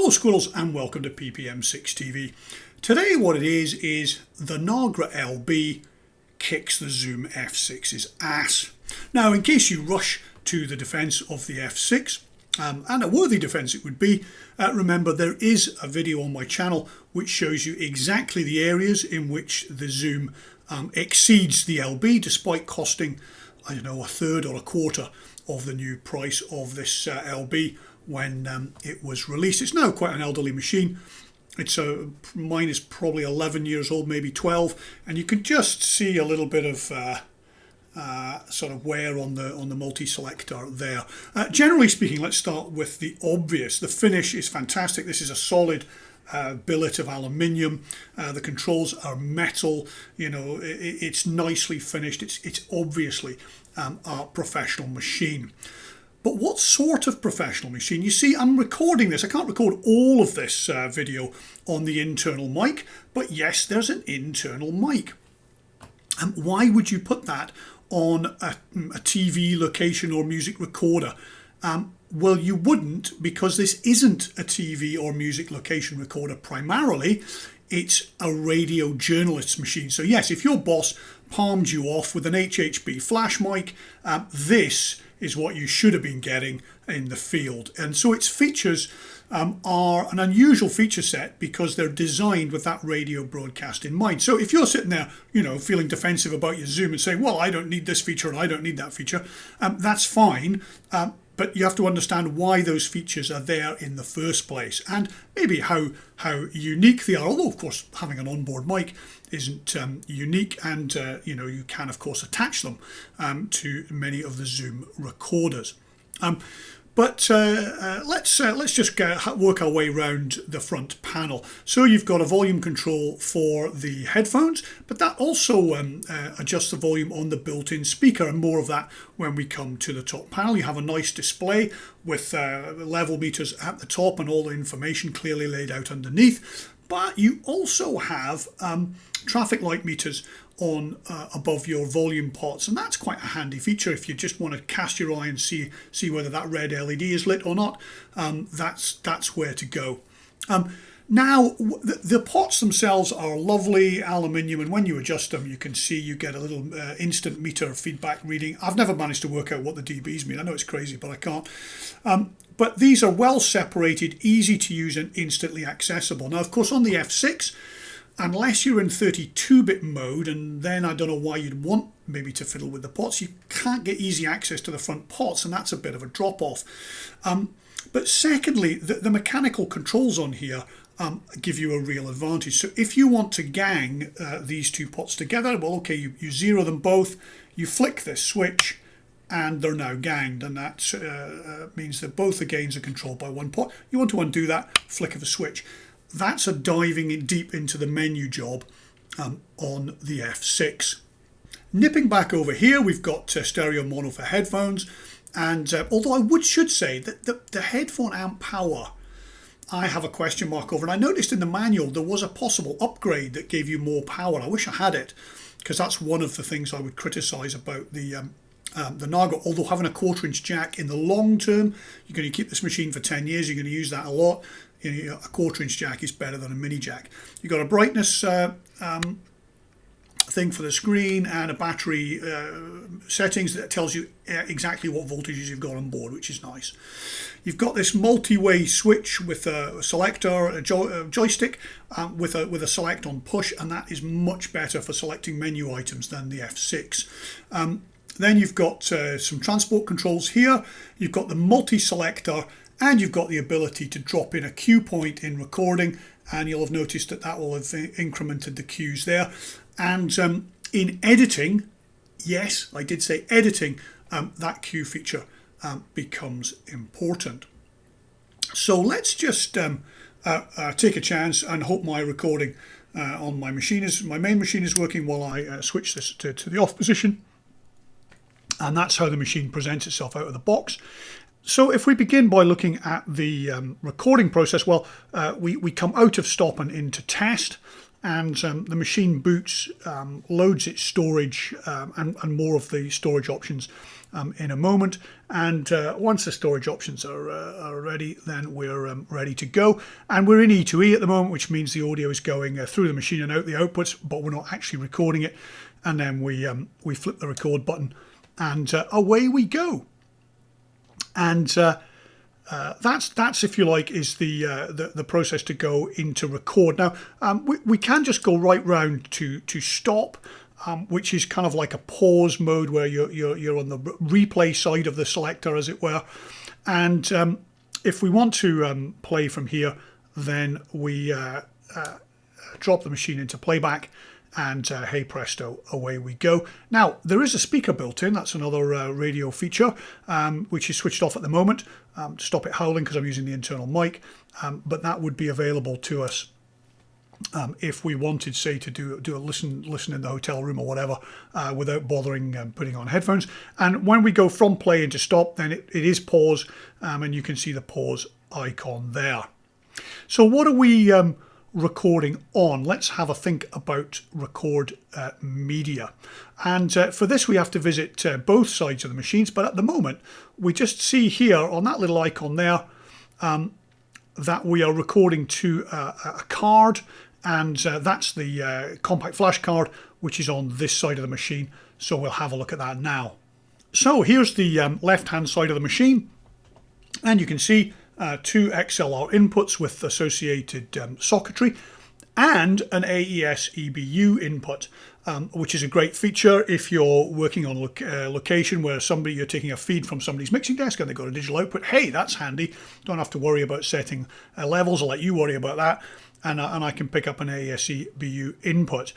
Hello squirrels and welcome to PPM6 TV. Today what it is the Nagra LB kicks the Zoom F6's ass. Now in case you rush to the defence of the F6, and a worthy defence it would be, remember there is a video on my channel which shows you exactly the areas in which the Zoom exceeds the LB despite costing, I don't know, a third or a quarter of the new price of this LB when it was released. It's now quite an elderly machine. Mine is probably 11 years old, maybe 12, and you can just see a little bit of sort of wear on the multi-selector there. Generally speaking, let's start with the obvious. The finish is fantastic. This is a solid billet of aluminium. The controls are metal. You know, it's nicely finished. It's obviously a professional machine. But what sort of professional machine? You see, I'm recording this. I can't record all of this video on the internal mic, but yes, there's an internal mic. Why would you put that on a TV location or music recorder? Well, you wouldn't, because this isn't a TV or music location recorder primarily. It's a radio journalist's machine. So yes, if your boss palmed you off with an HHB flash mic, this is what you should have been getting in the field. And so its features are an unusual feature set because they're designed with that radio broadcast in mind. So if you're sitting there, you know, feeling defensive about your Zoom and saying, well, I don't need this feature and I don't need that feature, that's fine. But you have to understand why those features are there in the first place and maybe how unique they are. Although, of course, having an onboard mic isn't unique, and you know, you can of course attach them to many of the Zoom recorders. But let's just work our way around the front panel. So you've got a volume control for the headphones, but that also adjusts the volume on the built-in speaker, and more of that when we come to the top panel. You have a nice display with level meters at the top and all the information clearly laid out underneath. But you also have traffic light meters on above your volume pots, and that's quite a handy feature if you just want to cast your eye and see whether that red LED is lit or not. That's where to go. Now the pots themselves are lovely aluminium, and when you adjust them you can see you get a little instant meter feedback reading. I've never managed to work out what the dBs mean. I know it's crazy, but I can't. But these are well separated, easy to use and instantly accessible. Now of course on the F6, unless you're in 32-bit mode, and then I don't know why you'd want maybe to fiddle with the pots, you can't get easy access to the front pots, and that's a bit of a drop-off. But secondly, the mechanical controls on here give you a real advantage. So if you want to gang these two pots together, well, okay, you zero them both, you flick this switch, and they're now ganged, and that means that both the gains are controlled by one pot. You want to undo that, flick of a switch. That's a diving in deep into the menu job on the F6. Nipping back over here, we've got stereo mono for headphones, and although I should say that the headphone amp power, I have a question mark over, and I noticed in the manual there was a possible upgrade that gave you more power. I wish I had it, because that's one of the things I would criticize about the Nagra. Although having a 1/4-inch jack in the long term, you're going to keep this machine for 10 years, you're going to use that a lot. You know, a 1/4-inch jack is better than a mini jack. You've got a brightness thing for the screen and a battery settings that tells you exactly what voltages you've got on board, which is nice. You've got this multi-way switch with a selector, a joystick with a select on push, and that is much better for selecting menu items than the F6. Then you've got some transport controls here. You've got the multi-selector, and you've got the ability to drop in a cue point in recording, and you'll have noticed that will have incremented the cues there. And in editing, yes, I did say editing, that cue feature becomes important. So let's just take a chance and hope my recording on my main machine is working while I switch this to the off position. And that's how the machine presents itself out of the box. So if we begin by looking at the recording process, well, we come out of stop and into test, and the machine boots, loads its storage and more of the storage options in a moment. And once the storage options are ready, then we're ready to go. And we're in E2E at the moment, which means the audio is going through the machine and out the outputs, but we're not actually recording it. And then we flip the record button, and away we go. And that's, if you like, is the process to go into record. Now we can just go right round to stop, which is kind of like a pause mode where you're on the replay side of the selector, as it were. And if we want to play from here, then we drop the machine into playback, and hey presto, away we go. Now, there is a speaker built in. That's another radio feature, which is switched off at the moment to stop it howling because I'm using the internal mic, but that would be available to us if we wanted, say, to do a listen in the hotel room or whatever, without bothering putting on headphones. And when we go from play into stop, then it is pause, and you can see the pause icon there. So what are we recording on? Let's have a think about record media. And for this we have to visit both sides of the machines, but at the moment we just see here on that little icon there that we are recording to a card, and that's the compact flash card, which is on this side of the machine. So we'll have a look at that now. So here's the left hand side of the machine, and you can see two XLR inputs with associated socketry, and an AES EBU input, which is a great feature if you're working on location where you're taking a feed from somebody's mixing desk and they've got a digital output. Hey, that's handy. Don't have to worry about setting levels. I'll let you worry about that, and I can pick up an AES EBU input.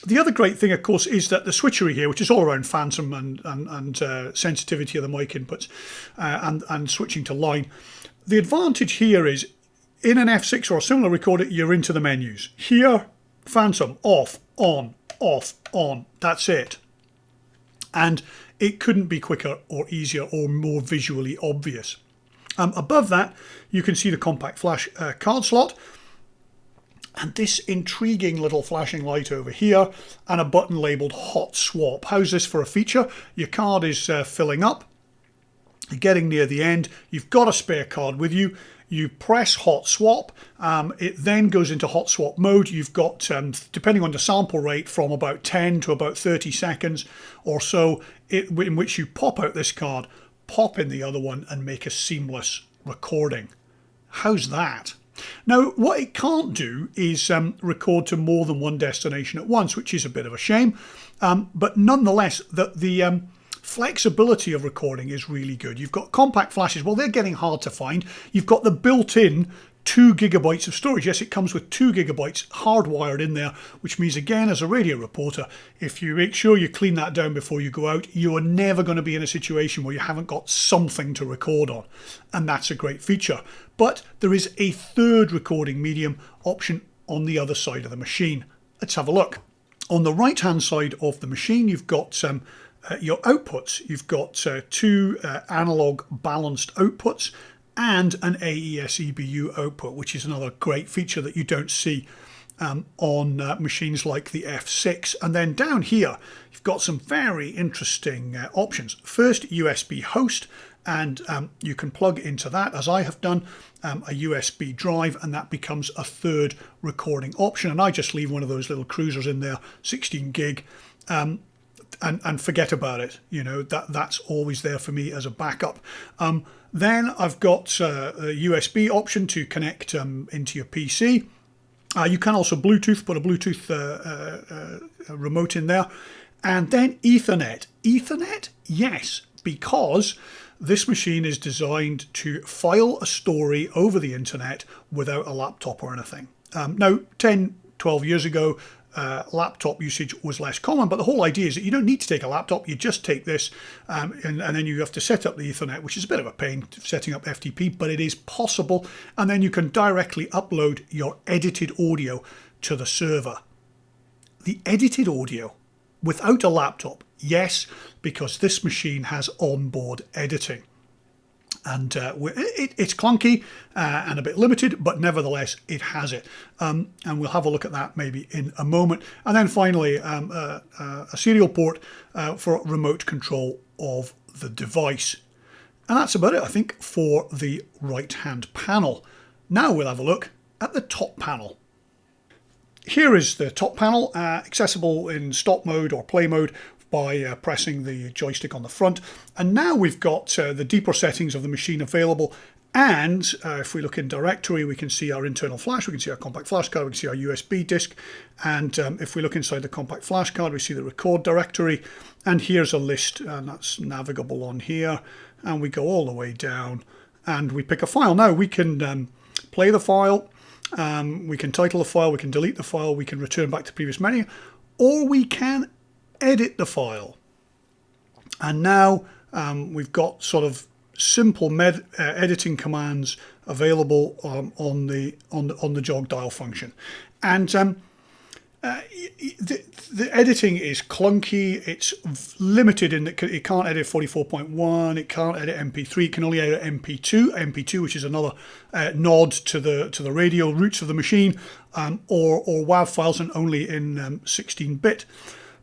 The other great thing, of course, is that the switchery here, which is all around phantom and sensitivity of the mic inputs, and switching to line. The advantage here is, in an F6 or a similar recorder, you're into the menus. Here, phantom, off, on, that's it. And it couldn't be quicker or easier or more visually obvious. Above that, you can see the compact flash card slot, and this intriguing little flashing light over here, and a button labelled hot swap. How's this for a feature? Your card is filling up. You're getting near the end, you've got a spare card with you, you press hot swap, it then goes into hot swap mode. You've got, depending on the sample rate, from about 10 to about 30 seconds or so, in which you pop out this card, pop in the other one, and make a seamless recording. How's that? Now, what it can't do is record to more than one destination at once, which is a bit of a shame, but nonetheless, the flexibility of recording is really good. You've got compact flashes. Well, they're getting hard to find. You've got the built-in 2 GB of storage. Yes, it comes with 2 GB hardwired in there, which means, again, as a radio reporter, if you make sure you clean that down before you go out, you are never going to be in a situation where you haven't got something to record on. And that's a great feature. But there is a third recording medium option on the other side of the machine. Let's have a look. On the right-hand side of the machine, you've got your outputs. You've got 2 analog balanced outputs and an AES EBU output, which is another great feature that you don't see on machines like the F6. And then down here, you've got some very interesting options. First, USB host, and you can plug into that, as I have done, a USB drive, and that becomes a third recording option. And I just leave one of those little cruisers in there, 16 gig, and forget about it. You know, that's always there for me as a backup. Then I've got a USB option to connect into your PC. You can also Bluetooth, put a Bluetooth remote in there. And then Ethernet. Ethernet? Yes, because this machine is designed to file a story over the internet without a laptop or anything. Now, 10, 12 years ago, laptop usage was less common, but the whole idea is that you don't need to take a laptop. You just take this, and then you have to set up the Ethernet, which is a bit of a pain, setting up FTP, but it is possible. And then you can directly upload your edited audio to the server. The edited audio without a laptop, yes, because this machine has onboard editing. And it's clunky and a bit limited, but nevertheless, it has it. And we'll have a look at that maybe in a moment. And then finally, a serial port for remote control of the device. And that's about it, I think, for the right-hand panel. Now we'll have a look at the top panel. Here is the top panel, accessible in stop mode or play mode by pressing the joystick on the front. And now we've got the deeper settings of the machine available. And if we look in directory, we can see our internal flash, we can see our compact flash card, we can see our USB disk. And if we look inside the compact flash card, we see the record directory. And here's a list, and that's navigable on here. And we go all the way down and we pick a file. Now we can play the file, we can title the file, we can delete the file, we can return back to previous menu, or we can edit the file. And now we've got sort of simple editing commands available on the jog dial function. And the editing is clunky, it's limited in that it can't edit 44.1, it can't edit MP3, it can only edit MP2, which is another nod to the radio roots of the machine, or WAV files, and only in 16-bit.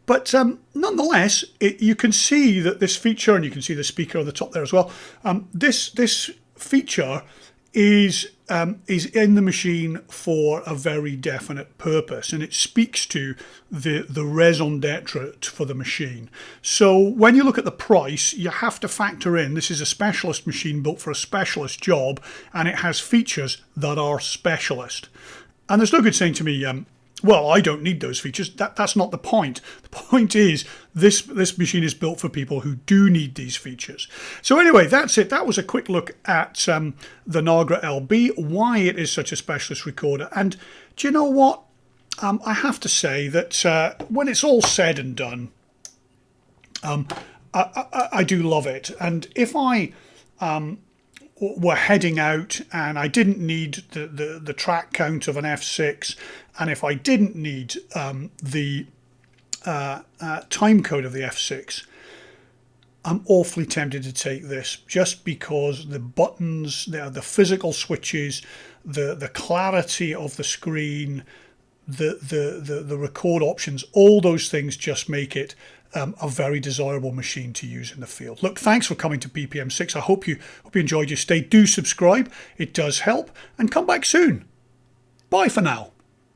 But nonetheless, you can see that this feature, and you can see the speaker on the top there as well, this feature is in the machine for a very definite purpose, and it speaks to the raison d'etre for the machine. So when you look at the price, you have to factor in this is a specialist machine built for a specialist job, and it has features that are specialist. And there's no good saying to me, well, I don't need those features. That's not the point. The point is this machine is built for people who do need these features. So anyway, that's it. That was a quick look at the Nagra LB, why it is such a specialist recorder. And do you know what? I have to say that when it's all said and done, I do love it. And if I were heading out and I didn't need the track count of an F6, and if I didn't need the time code of the F6, I'm awfully tempted to take this, just because the buttons, the physical switches, the clarity of the screen, the record options, all those things just make it a very desirable machine to use in the field. Look, thanks for coming to PPM6. I hope you enjoyed your stay. Do subscribe, it does help, and come back soon. Bye for now.